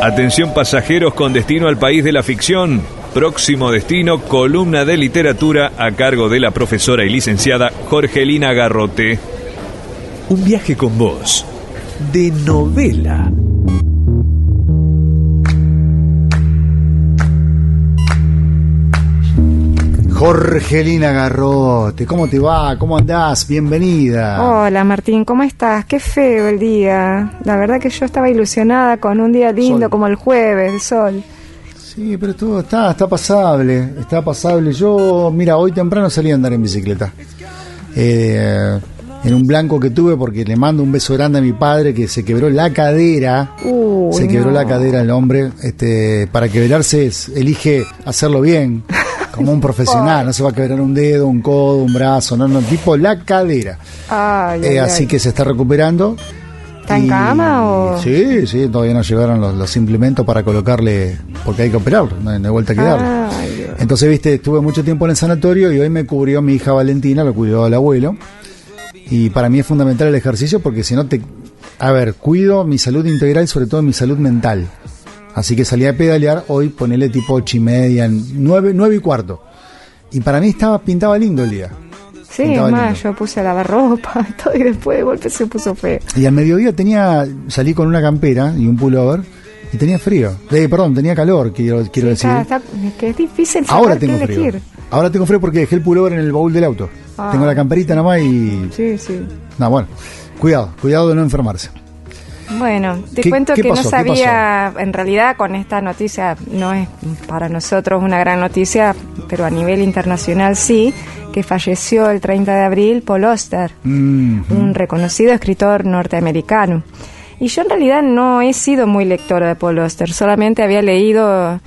Atención pasajeros con destino al país de la ficción. Próximo destino, columna de literatura a cargo de la profesora y licenciada Jorgelina Garrote. Un viaje con vos, de novela. Jorgelina Garrote, ¿cómo te va? ¿Cómo andás? Bienvenida. Hola Martín, ¿cómo estás? Qué feo el día. La verdad que yo estaba ilusionada con un día lindo Sol. como el jueves, el sol. Sí, pero todo está pasable, está pasable. Yo, mira, hoy temprano salí a andar en bicicleta. En un blanco que tuve porque le mando un beso grande a mi padre que se quebró la cadera. Se quebró la cadera el hombre. Para quebrarse elige hacerlo bien. Como un profesional, no se va a quebrar un dedo, un codo, un brazo, no, tipo la cadera. Así que se está recuperando. ¿Está en cama o...? Sí, todavía no llegaron los implementos para colocarle, porque hay que operarlo, no hay vuelta a quedarlo. Entonces, viste, estuve mucho tiempo en el sanatorio y hoy me cubrió mi hija Valentina, lo cuidó el abuelo. Y para mí es fundamental el ejercicio porque si no cuido mi salud integral y sobre todo mi salud mental. Así que salí a pedalear, hoy ponele tipo 8:30, 9:15. Y para mí pintaba lindo el día. Sí, es más, yo puse a lavar ropa y todo, y después de golpe se puso feo. Y al mediodía salí con una campera y un pullover y tenía frío. Tenía calor, quiero decir. Es que es difícil saber Ahora tengo qué frío. elegir. Ahora tengo frío porque dejé el pullover en el baúl del auto. Tengo la camperita nomás y... Sí. No, bueno, cuidado de no enfermarse. Bueno, te cuento que pasó? no sabía, en realidad con esta noticia no es para nosotros una gran noticia, pero a nivel internacional sí, que falleció el 30 de abril Paul Auster, un reconocido escritor norteamericano. Y yo en realidad no he sido muy lectora de Paul Auster, solamente había leído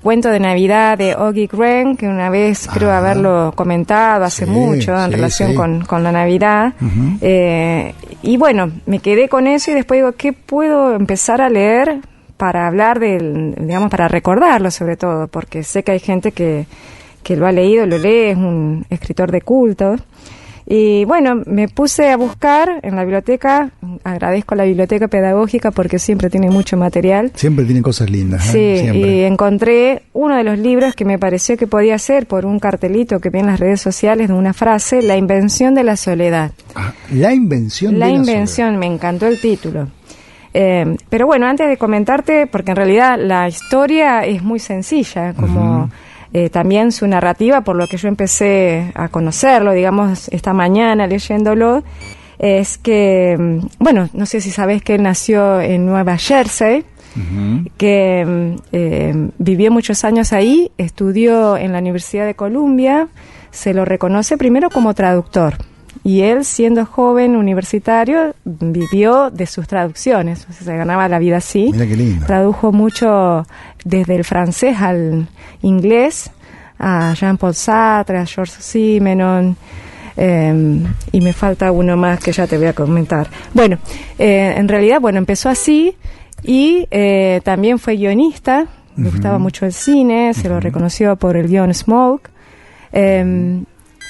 Cuento de Navidad de Oggy Wren, que una vez creo haberlo comentado hace mucho en relación con la Navidad. Y bueno, me quedé con eso y después digo, ¿qué puedo empezar a leer para hablar para recordarlo sobre todo? Porque sé que hay gente que lo ha leído, lo lee, es un escritor de culto. Y bueno, me puse a buscar en la biblioteca, agradezco a la biblioteca pedagógica porque siempre tiene mucho material. Siempre tiene cosas lindas. Sí, Siempre. y encontré uno de los libros que me pareció que podía ser, por un cartelito que vi en las redes sociales de una frase, La invención de la soledad. La invención de la soledad. Me encantó el título. Pero bueno, antes de comentarte, porque en realidad la historia es muy sencilla, como... también su narrativa, por lo que yo empecé a conocerlo, digamos, esta mañana leyéndolo, es que, bueno, no sé si sabés que él nació en Nueva Jersey, que vivió muchos años ahí, estudió en la Universidad de Columbia, se lo reconoce primero como traductor. Y él, siendo joven universitario, vivió de sus traducciones, o sea, se ganaba la vida así. Mira qué lindo. Tradujo mucho desde el francés al inglés, a Jean-Paul Sartre, a Georges Simenon, y me falta uno más que ya te voy a comentar. Bueno, en realidad, empezó así y también fue guionista, le gustaba mucho el cine, se lo reconoció por el guion Smoke.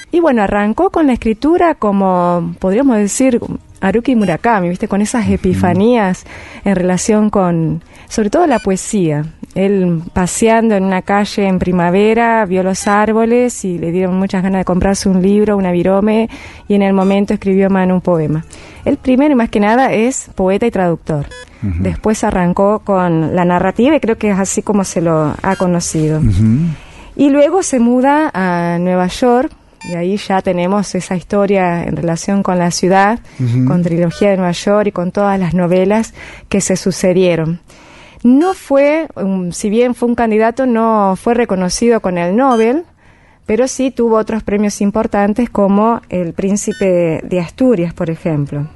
Y bueno, arrancó con la escritura como, podríamos decir, Haruki Murakami, ¿viste? Con esas epifanías en relación con, sobre todo la poesía. Él paseando en una calle en primavera, vio los árboles y le dieron muchas ganas de comprarse un libro, una virome, y en el momento escribió a mano un poema. Él primero y más que nada es poeta y traductor. Después arrancó con la narrativa y creo que es así como se lo ha conocido. Y luego se muda a Nueva York. Y ahí ya tenemos esa historia en relación con la ciudad, con Trilogía de Nueva York y con todas las novelas que se sucedieron. No fue, si bien fue un candidato, no fue reconocido con el Nobel, pero sí tuvo otros premios importantes como el Príncipe de Asturias, por ejemplo.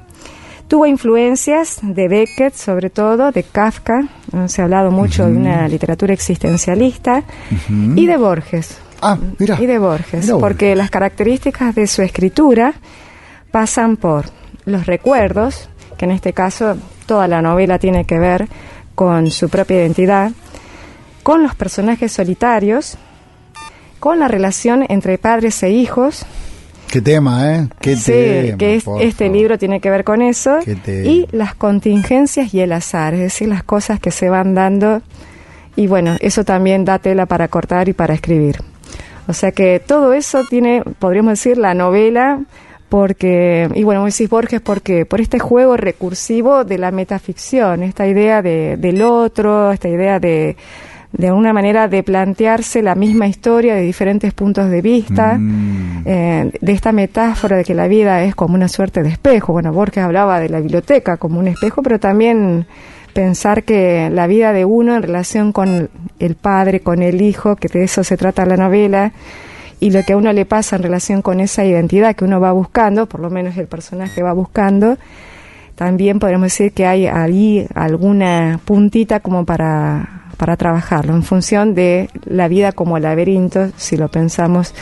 Tuvo influencias de Beckett, sobre todo, de Kafka, se ha hablado mucho de una literatura existencialista, y de Borges. Mira. Y de Borges, porque las características de su escritura pasan por los recuerdos, que en este caso toda la novela tiene que ver con su propia identidad, con los personajes solitarios, con la relación entre padres e hijos, Qué tema, ¿eh? Qué sí, tema, que este libro tiene que ver con eso. Y las contingencias y el azar, es decir, las cosas que se van dando. Y bueno, eso también da tela para cortar y para escribir. O sea que todo eso tiene, podríamos decir, la novela, porque, y bueno, decís Borges, porque por este juego recursivo de la metaficción, esta idea del otro, esta idea de alguna manera de plantearse la misma historia de diferentes puntos de vista, de esta metáfora de que la vida es como una suerte de espejo. Bueno, Borges hablaba de la biblioteca como un espejo, pero también pensar que la vida de uno en relación con el padre, con el hijo, que de eso se trata la novela, y lo que a uno le pasa en relación con esa identidad que uno va buscando, por lo menos el personaje va buscando, también podemos decir que hay ahí alguna puntita como para trabajarlo, en función de la vida como laberinto, si lo pensamos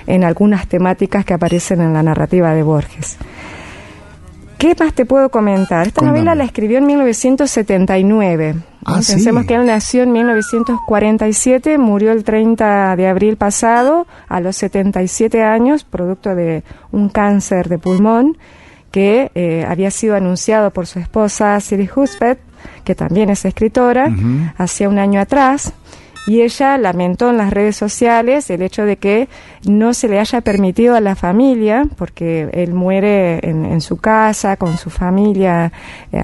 en algunas temáticas que aparecen en la narrativa de Borges. ¿Qué más te puedo comentar? Esta novela la escribió en 1979. Pensemos que él nació en 1947, murió el 30 de abril pasado, a los 77 años, producto de un cáncer de pulmón que había sido anunciado por su esposa Siri Husbeth, que también es escritora, hacía un año atrás, y ella lamentó en las redes sociales el hecho de que no se le haya permitido a la familia, porque él muere en su casa, con su familia,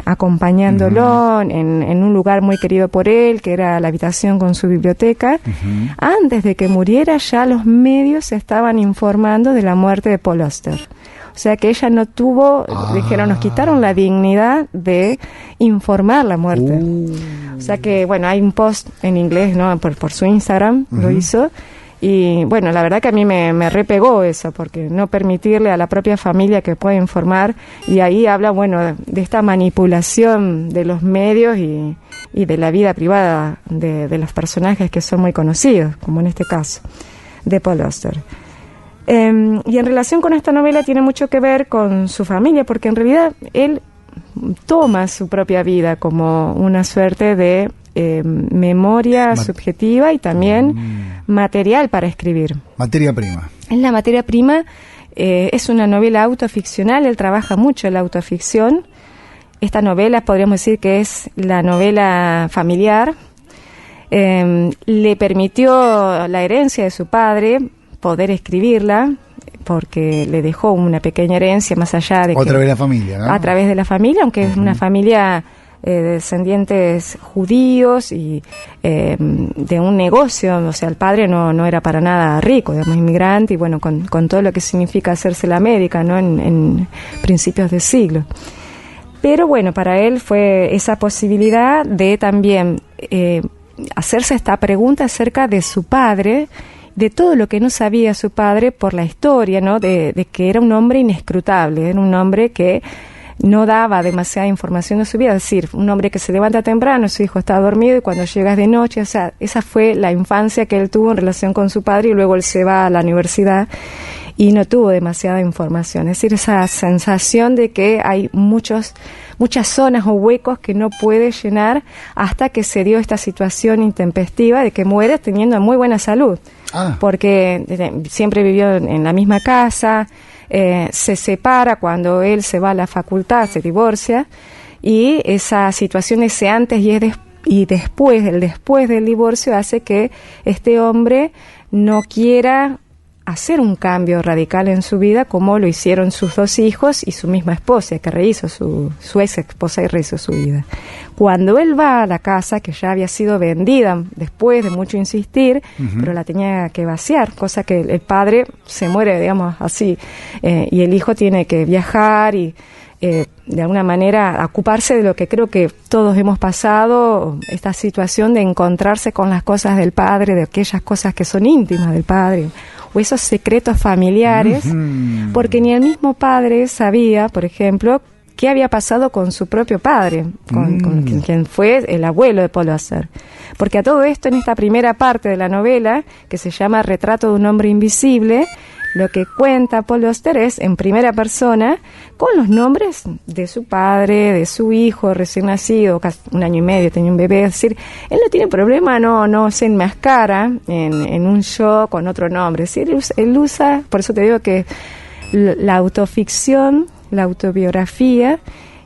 acompañándolo en un lugar muy querido por él, que era la habitación con su biblioteca. Antes de que muriera, ya los medios estaban informando de la muerte de Paul Auster. O sea que ella no tuvo, dijeron, nos quitaron la dignidad de informar la muerte. O sea que, bueno, hay un post en inglés, ¿no? Por su Instagram lo hizo. Y bueno, la verdad que a mí me repegó eso, porque no permitirle a la propia familia que pueda informar. Y ahí habla, bueno, de esta manipulación de los medios y de la vida privada de los personajes que son muy conocidos, como en este caso, de Paul Auster. Y en relación con esta novela tiene mucho que ver con su familia, porque en realidad él toma su propia vida como una suerte de memoria subjetiva y también material para escribir. Materia prima. Es la materia prima, es una novela autoficcional, él trabaja mucho la autoficción. Esta novela podríamos decir que es la novela familiar. Le permitió la herencia de su padre poder escribirla, porque le dejó una pequeña herencia más allá de otra vez la familia, ¿no? A través de la familia, aunque es una familia de descendientes judíos y de un negocio, o sea, el padre no era para nada rico, digamos, inmigrante, y bueno, con todo lo que significa hacerse la médica, ¿no? En principios de siglo. Pero bueno, para él fue esa posibilidad de también hacerse esta pregunta acerca de su padre, de todo lo que no sabía su padre por la historia, ¿no? De que era un hombre inescrutable, era un hombre que no daba demasiada información de su vida, es decir, un hombre que se levanta temprano, su hijo está dormido y cuando llegas de noche, o sea, esa fue la infancia que él tuvo en relación con su padre, y luego él se va a la universidad y no tuvo demasiada información, es decir, esa sensación de que hay muchas zonas o huecos que no puede llenar hasta que se dio esta situación intempestiva de que muere teniendo muy buena salud, porque siempre vivió en la misma casa, se separa cuando él se va a la facultad, se divorcia, y esa situación, ese antes y después, el después del divorcio, hace que este hombre no quiera hacer un cambio radical en su vida como lo hicieron sus dos hijos y su misma esposa, que rehizo su ex esposa y rehizo su vida. Cuando él va a la casa, que ya había sido vendida después de mucho insistir, pero la tenía que vaciar, cosa que el padre se muere, digamos, así, y el hijo tiene que viajar y de alguna manera ocuparse de lo que creo que todos hemos pasado, esta situación de encontrarse con las cosas del padre, de aquellas cosas que son íntimas del padre, o esos secretos familiares, porque ni el mismo padre sabía, por ejemplo, qué había pasado con su propio padre, con quien fue el abuelo de Paul Auster. Porque a todo esto, en esta primera parte de la novela, que se llama Retrato de un hombre invisible, lo que cuenta Paul Auster es en primera persona, con los nombres de su padre, de su hijo recién nacido, casi 1 año y medio, tenía un bebé. Es decir, él no tiene problema, no se enmascara en un show con otro nombre. Es decir, él usa, por eso te digo que la autoficción, la autobiografía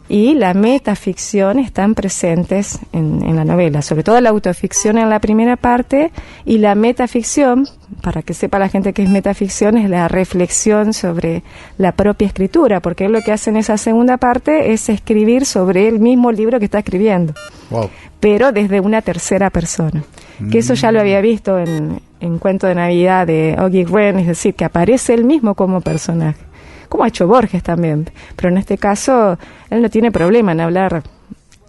y la metaficción están presentes en la novela, sobre todo la autoficción en la primera parte, y la metaficción, para que sepa la gente que es metaficción, es la reflexión sobre la propia escritura, porque él lo que hace en esa segunda parte es escribir sobre el mismo libro que está escribiendo, Wow. pero desde una tercera persona. Que eso ya lo había visto en Cuento de Navidad de Oggy Wren, es decir, que aparece él mismo como personaje, como ha hecho Borges también, pero en este caso él no tiene problema en hablar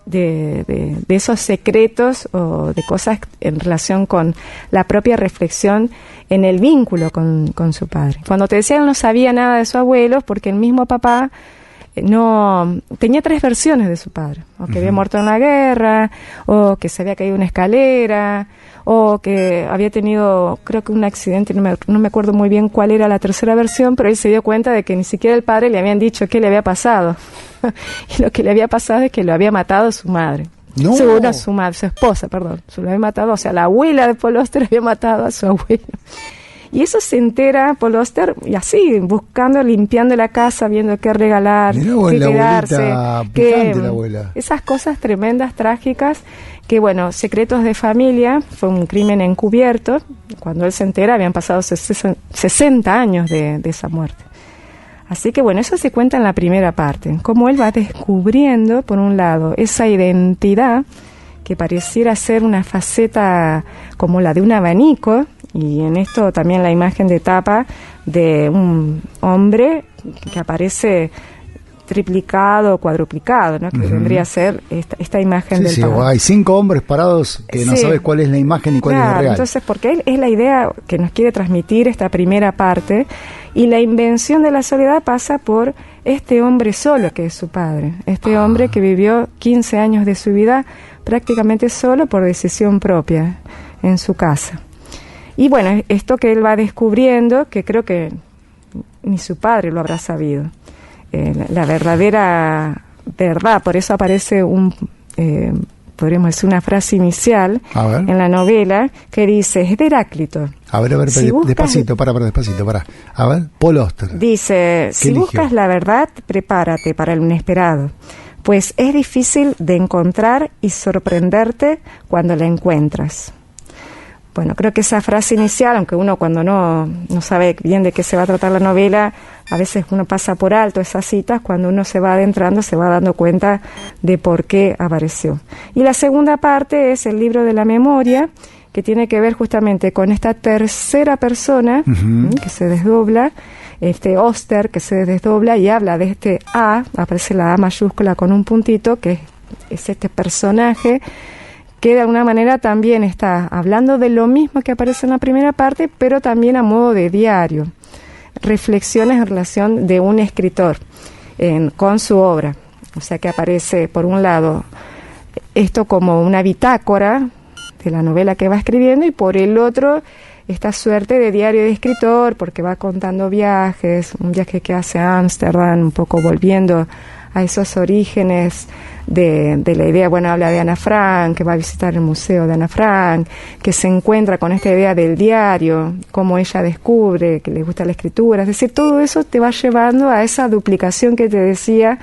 de esos secretos o de cosas en relación con la propia reflexión en el vínculo con su padre. Cuando te decía, él no sabía nada de su abuelo, porque el mismo papá no tenía 3 versiones de su padre, o que había muerto en la guerra, o que se había caído una escalera, o que había tenido, creo que un accidente, no me acuerdo muy bien cuál era la tercera versión, pero él se dio cuenta de que ni siquiera el padre le habían dicho qué le había pasado. Y lo que le había pasado es que lo había matado su madre. No. Según su madre, su esposa, perdón. Se lo había matado, o sea, la abuela de Paul Auster había matado a su abuelo. Y eso se entera Paul Auster, y así, buscando, limpiando la casa, viendo qué regalar, Mirá, qué la quedarse. abuelita picante, la abuela. Esas cosas tremendas, trágicas, que bueno, secretos de familia, fue un crimen encubierto. Cuando él se entera, habían pasado 60 años de esa muerte. Así que bueno, eso se cuenta en la primera parte, cómo él va descubriendo, por un lado, esa identidad que pareciera ser una faceta como la de un abanico, y en esto también la imagen de tapa de un hombre que aparece triplicado o cuadruplicado, ¿no? Que vendría a ser esta imagen del padre. Hay 5 hombres parados que no sabes cuál es la imagen y cuál es la real. Entonces, porque él es la idea que nos quiere transmitir esta primera parte, y la invención de la soledad pasa por este hombre solo que es su padre, este hombre que vivió 15 años de su vida prácticamente solo por decisión propia en su casa. Y bueno, esto que él va descubriendo, que creo que ni su padre lo habrá sabido, la verdadera verdad, por eso aparece podríamos decir una frase inicial en la novela que dice, es de Heráclito. A ver, despacito, despacito. A ver, Paul Auster. Dice, si buscas la verdad, prepárate para lo inesperado, pues es difícil de encontrar y sorprenderte cuando la encuentras. Bueno, creo que esa frase inicial, aunque uno cuando no sabe bien de qué se va a tratar la novela, a veces uno pasa por alto esas citas, cuando uno se va adentrando se va dando cuenta de por qué apareció. Y la segunda parte es el libro de la memoria, que tiene que ver justamente con esta tercera persona que se desdobla, Auster que se desdobla y habla de este A, aparece la A mayúscula con un puntito, que es este personaje que de alguna manera también está hablando de lo mismo que aparece en la primera parte, pero también a modo de diario, reflexiones en relación de un escritor con su obra. O sea que aparece, por un lado, esto como una bitácora de la novela que va escribiendo, y por el otro, esta suerte de diario de escritor, porque va contando viajes, un viaje que hace a Ámsterdam, un poco volviendo a esos orígenes de la idea, bueno, habla de Ana Frank, que va a visitar el museo de Ana Frank, que se encuentra con esta idea del diario, cómo ella descubre que le gusta la escritura, es decir, todo eso te va llevando a esa duplicación que te decía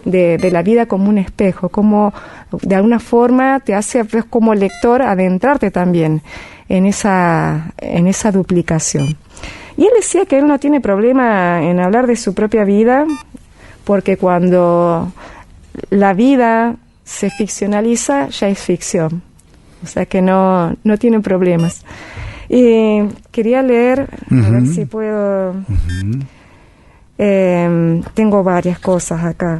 de la vida como un espejo, como de alguna forma te hace como lector adentrarte también en esa duplicación. Y él decía que él no tiene problema en hablar de su propia vida, porque cuando la vida se ficcionaliza, ya es ficción. O sea que no tiene problemas. Y quería leer, a ver si puedo... tengo varias cosas acá.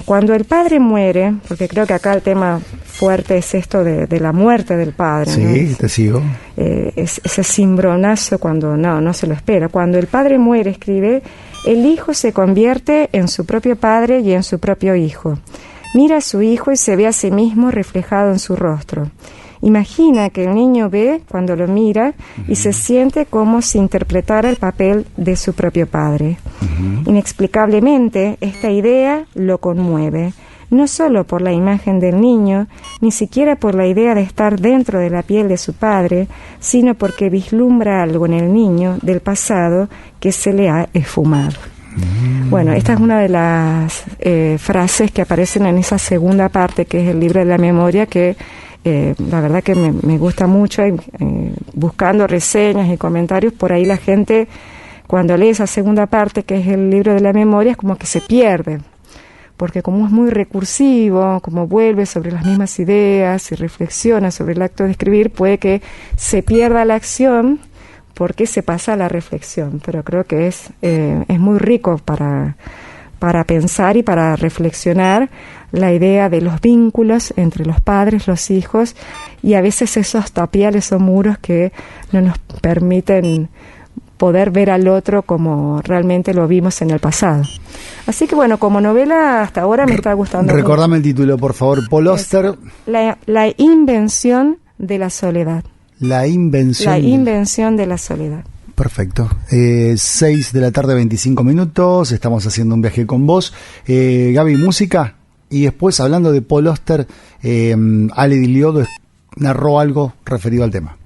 Cuando el padre muere, porque creo que acá el tema fuerte es esto de la muerte del padre. Sí, ¿no? Te sigo. Ese cimbronazo cuando no se lo espera. Cuando el padre muere, escribe, el hijo se convierte en su propio padre y en su propio hijo. Mira a su hijo y se ve a sí mismo reflejado en su rostro. Imagina que el niño ve cuando lo mira y se siente como si interpretara el papel de su propio padre. Inexplicablemente, esta idea lo conmueve. no solo por la imagen del niño, ni siquiera por la idea de estar dentro de la piel de su padre, sino porque vislumbra algo en el niño del pasado que se le ha esfumado. Bueno, esta es una de las frases que aparecen en esa segunda parte, que es el libro de la memoria, que la verdad que me gusta mucho. Y, buscando reseñas y comentarios, por ahí la gente, cuando lee esa segunda parte, que es el libro de la memoria, es como que se pierde, porque como es muy recursivo, como vuelve sobre las mismas ideas y reflexiona sobre el acto de escribir, puede que se pierda la acción porque se pasa a la reflexión. Pero creo que es muy rico para pensar y para reflexionar la idea de los vínculos entre los padres, los hijos, y a veces esos tapiales o muros que no nos permiten poder ver al otro como realmente lo vimos en el pasado. Así que bueno, como novela hasta ahora me está gustando. Recordame el título, por favor. Paul Auster. La invención de la soledad. La invención de la soledad. Perfecto. 6 de la tarde, 25 minutos. Estamos haciendo un viaje con vos. Gaby, música. Y después, hablando de Paul Auster, Ale Di Liodo narró algo referido al tema.